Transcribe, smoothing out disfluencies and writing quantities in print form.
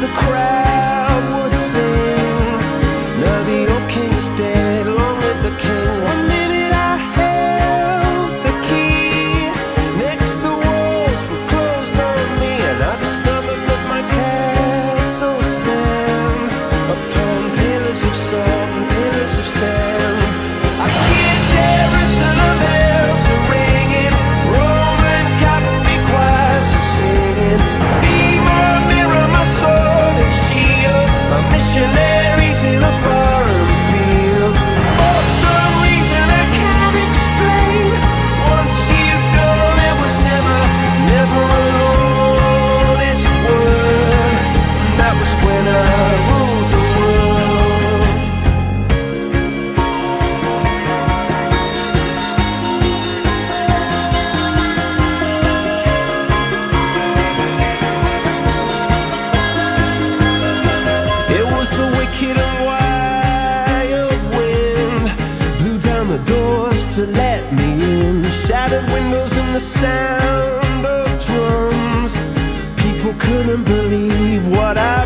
the crowd would sing. Now the old king is dead, long live the king. One minute I held the key, next the walls were closed on me, and I discovered that my castle stand upon pillars of salt and pillars of sand. I hear Jerusalem bells are ringing, Roman cavalry choirs are singing. Be my mirror, my sword and shield, my missionaries in a foreign field. For some reason I can't explain, once you've gone it was never, never an honest word. And that was when I ruled the world. It was the wicked and wild wind, blew down the doors to let me in, shattered windows and the sound of drums. People couldn't believe what I